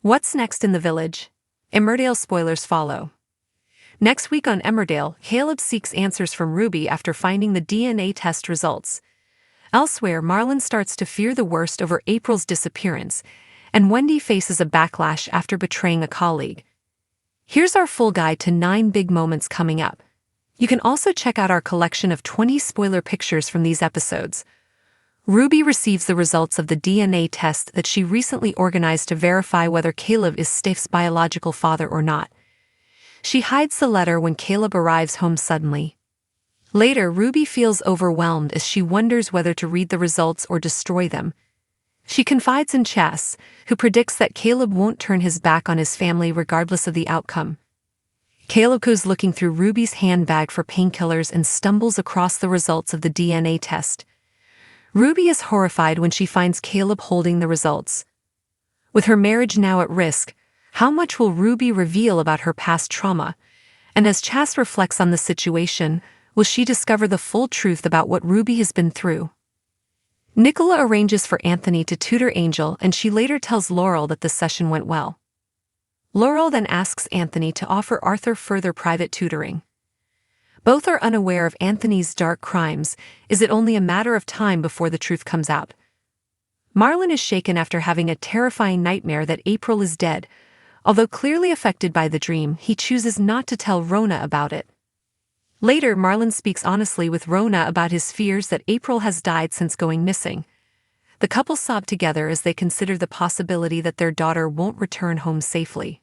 What's next in the village? Emmerdale spoilers follow. Next week on Emmerdale, Caleb seeks answers from Ruby after finding the DNA test results. Elsewhere, Marlon starts to fear the worst over April's disappearance, and Wendy faces a backlash after betraying a colleague. Here's our full guide to 9 big moments coming up. You can also check out our collection of 20 spoiler pictures from these episodes. Ruby receives the results of the DNA test that she recently organized to verify whether Caleb is Steph's biological father or not. She hides the letter when Caleb arrives home suddenly. Later, Ruby feels overwhelmed as she wonders whether to read the results or destroy them. She confides in Chas, who predicts that Caleb won't turn his back on his family regardless of the outcome. Caleb goes looking through Ruby's handbag for painkillers and stumbles across the results of the DNA test. Ruby is horrified when she finds Caleb holding the results. With her marriage now at risk, how much will Ruby reveal about her past trauma? And as Chas reflects on the situation, will she discover the full truth about what Ruby has been through? Nicola arranges for Anthony to tutor Angel, and she later tells Laurel that the session went well. Laurel then asks Anthony to offer Arthur further private tutoring. Both are unaware of Anthony's dark crimes. Is it only a matter of time before the truth comes out? Marlon is shaken after having a terrifying nightmare that April is dead. Although clearly affected by the dream, he chooses not to tell Rona about it. Later, Marlon speaks honestly with Rona about his fears that April has died since going missing. The couple sob together as they consider the possibility that their daughter won't return home safely.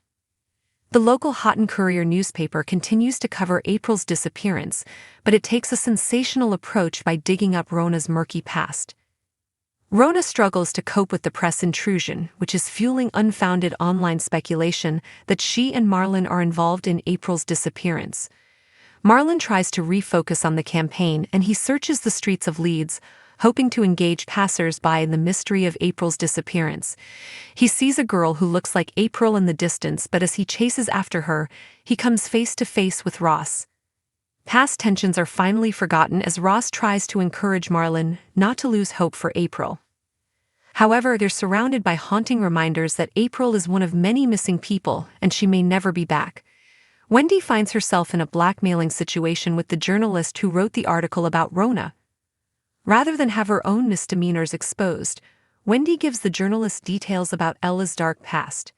The local Houghton Courier newspaper continues to cover April's disappearance, but it takes a sensational approach by digging up Rona's murky past. Rona struggles to cope with the press intrusion, which is fueling unfounded online speculation that she and Marlon are involved in April's disappearance. Marlon tries to refocus on the campaign, and he searches the streets of Leeds, hoping to engage passers-by in the mystery of April's disappearance. He sees a girl who looks like April in the distance, but as he chases after her, he comes face to face with Ross. Past tensions are finally forgotten as Ross tries to encourage Marlon not to lose hope for April. However, they're surrounded by haunting reminders that April is one of many missing people and she may never be back. Wendy finds herself in a blackmailing situation with the journalist who wrote the article about Rona. Rather than have her own misdemeanors exposed, Wendy gives the journalist details about Ella's dark past.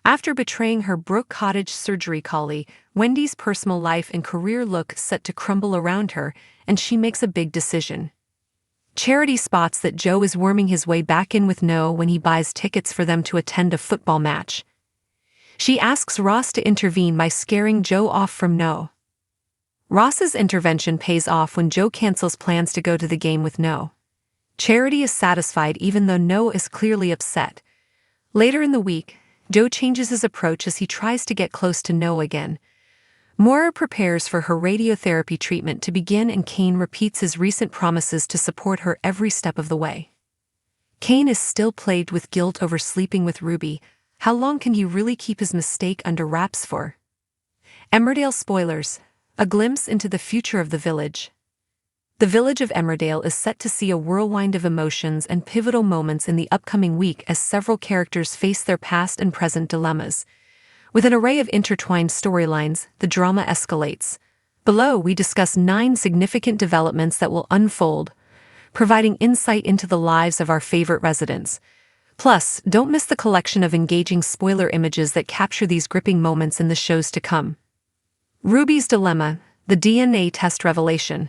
After betraying her Brook Cottage surgery colleague, Wendy's personal life and career look set to crumble around her, and she makes a big decision. Charity spots that Joe is worming his way back in with No when he buys tickets for them to attend a football match. She asks Ross to intervene by scaring Joe off from No. Ross's intervention pays off when Joe cancels plans to go to the game with No. Charity is satisfied even though No is clearly upset. Later in the week, Joe changes his approach as he tries to get close to No again. Moira prepares for her radiotherapy treatment to begin, and Kane repeats his recent promises to support her every step of the way. Kane is still plagued with guilt over sleeping with Ruby. How long can he really keep his mistake under wraps for? Emmerdale spoilers. A glimpse into the future of the village. The village of Emmerdale is set to see a whirlwind of emotions and pivotal moments in the upcoming week as several characters face their past and present dilemmas. With an array of intertwined storylines, the drama escalates. Below, we discuss 9 significant developments that will unfold, providing insight into the lives of our favorite residents. Plus, don't miss the collection of engaging spoiler images that capture these gripping moments in the shows to come. Ruby's dilemma, the DNA test revelation.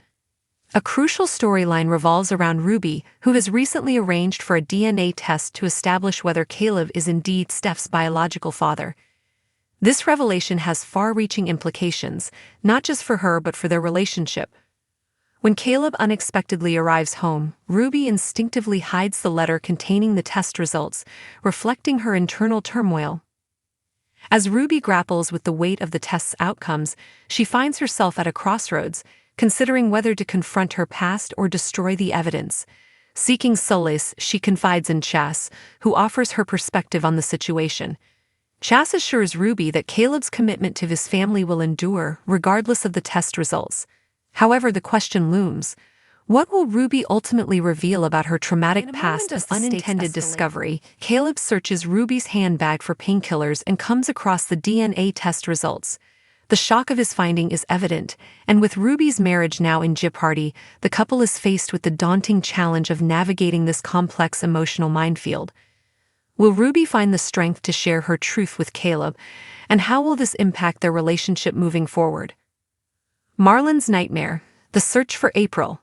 A crucial storyline revolves around Ruby, who has recently arranged for a DNA test to establish whether Caleb is indeed Steph's biological father. This revelation has far-reaching implications, not just for her but for their relationship. When Caleb unexpectedly arrives home, Ruby instinctively hides the letter containing the test results, reflecting her internal turmoil. As Ruby grapples with the weight of the test's outcomes, she finds herself at a crossroads, considering whether to confront her past or destroy the evidence. Seeking solace, she confides in Chas, who offers her perspective on the situation. Chas assures Ruby that Caleb's commitment to his family will endure, regardless of the test results. However, the question looms: What will Ruby ultimately reveal about her traumatic past as unintended discovery? Caleb searches Ruby's handbag for painkillers and comes across the DNA test results. The shock of his finding is evident, and with Ruby's marriage now in jeopardy, the couple is faced with the daunting challenge of navigating this complex emotional minefield. Will Ruby find the strength to share her truth with Caleb, and how will this impact their relationship moving forward? Marlon's nightmare: the search for April.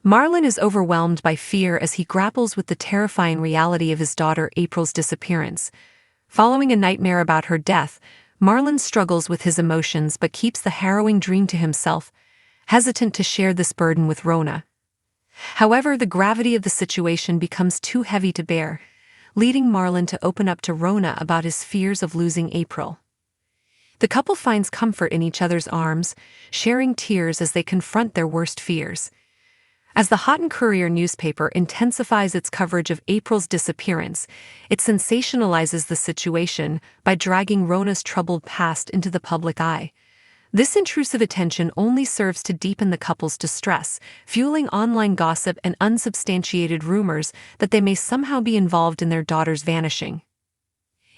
Marlon is overwhelmed by fear as he grapples with the terrifying reality of his daughter April's disappearance. Following a nightmare about her death, Marlon struggles with his emotions but keeps the harrowing dream to himself, hesitant to share this burden with Rona. However, the gravity of the situation becomes too heavy to bear, leading Marlon to open up to Rona about his fears of losing April. The couple finds comfort in each other's arms, sharing tears as they confront their worst fears. As the Houghton Courier newspaper intensifies its coverage of April's disappearance, it sensationalizes the situation by dragging Rona's troubled past into the public eye. This intrusive attention only serves to deepen the couple's distress, fueling online gossip and unsubstantiated rumors that they may somehow be involved in their daughter's vanishing.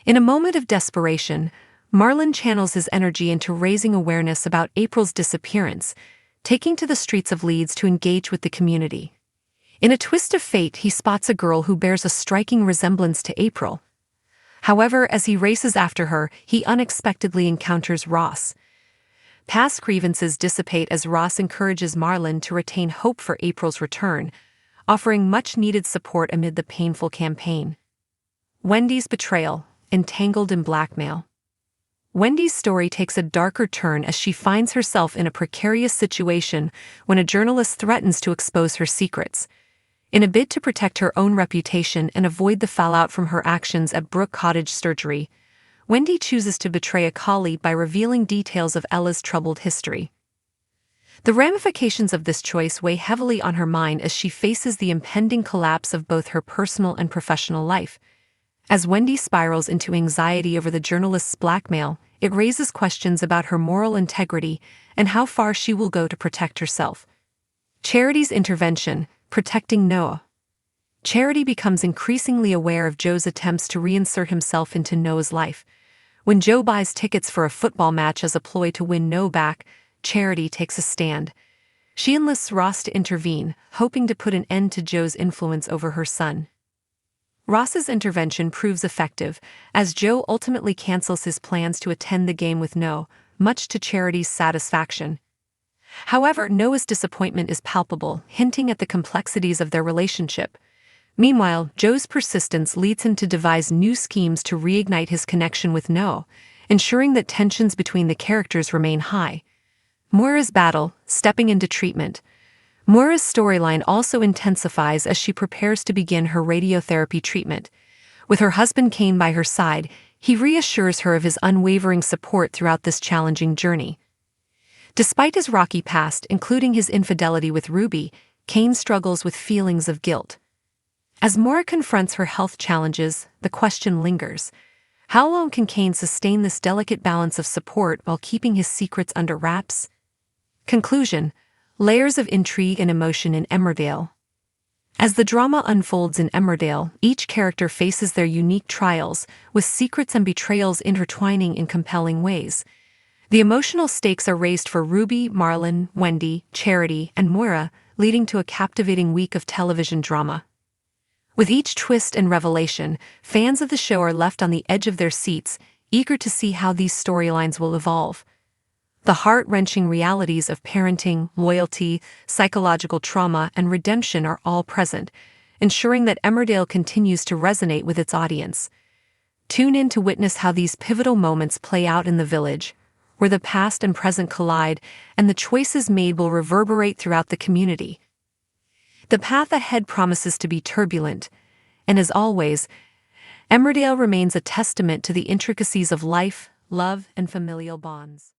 In a moment of desperation, Marlon channels his energy into raising awareness about April's disappearance, taking to the streets of Leeds to engage with the community. In a twist of fate, he spots a girl who bears a striking resemblance to April. However, as he races after her, he unexpectedly encounters Ross. Past grievances dissipate as Ross encourages Marlon to retain hope for April's return, offering much-needed support amid the painful campaign. Wendy's betrayal, entangled in blackmail. Wendy's story takes a darker turn as she finds herself in a precarious situation when a journalist threatens to expose her secrets. In a bid to protect her own reputation and avoid the fallout from her actions at Brook Cottage Surgery, Wendy chooses to betray a colleague by revealing details of Ella's troubled history. The ramifications of this choice weigh heavily on her mind as she faces the impending collapse of both her personal and professional life. As Wendy spirals into anxiety over the journalist's blackmail, it raises questions about her moral integrity and how far she will go to protect herself. Charity's intervention: protecting Noah. Charity becomes increasingly aware of Joe's attempts to reinsert himself into Noah's life. When Joe buys tickets for a football match as a ploy to win Noah back, Charity takes a stand. She enlists Ross to intervene, hoping to put an end to Joe's influence over her son. Ross's intervention proves effective, as Joe ultimately cancels his plans to attend the game with Noah, much to Charity's satisfaction. However, Noah's disappointment is palpable, hinting at the complexities of their relationship. Meanwhile, Joe's persistence leads him to devise new schemes to reignite his connection with Noah, ensuring that tensions between the characters remain high. Moira's battle: stepping into treatment. Moira's storyline also intensifies as she prepares to begin her radiotherapy treatment. With her husband Kane by her side, he reassures her of his unwavering support throughout this challenging journey. Despite his rocky past, including his infidelity with Ruby, Kane struggles with feelings of guilt. As Moira confronts her health challenges, the question lingers: how long can Kane sustain this delicate balance of support while keeping his secrets under wraps? Conclusion: layers of intrigue and emotion in Emmerdale. As the drama unfolds in Emmerdale, each character faces their unique trials, with secrets and betrayals intertwining in compelling ways. The emotional stakes are raised for Ruby, Marlon, Wendy, Charity, and Moira, leading to a captivating week of television drama. With each twist and revelation, fans of the show are left on the edge of their seats, eager to see how these storylines will evolve. The heart-wrenching realities of parenting, loyalty, psychological trauma, and redemption are all present, ensuring that Emmerdale continues to resonate with its audience. Tune in to witness how these pivotal moments play out in the village, where the past and present collide, and the choices made will reverberate throughout the community. The path ahead promises to be turbulent, and as always, Emmerdale remains a testament to the intricacies of life, love, and familial bonds.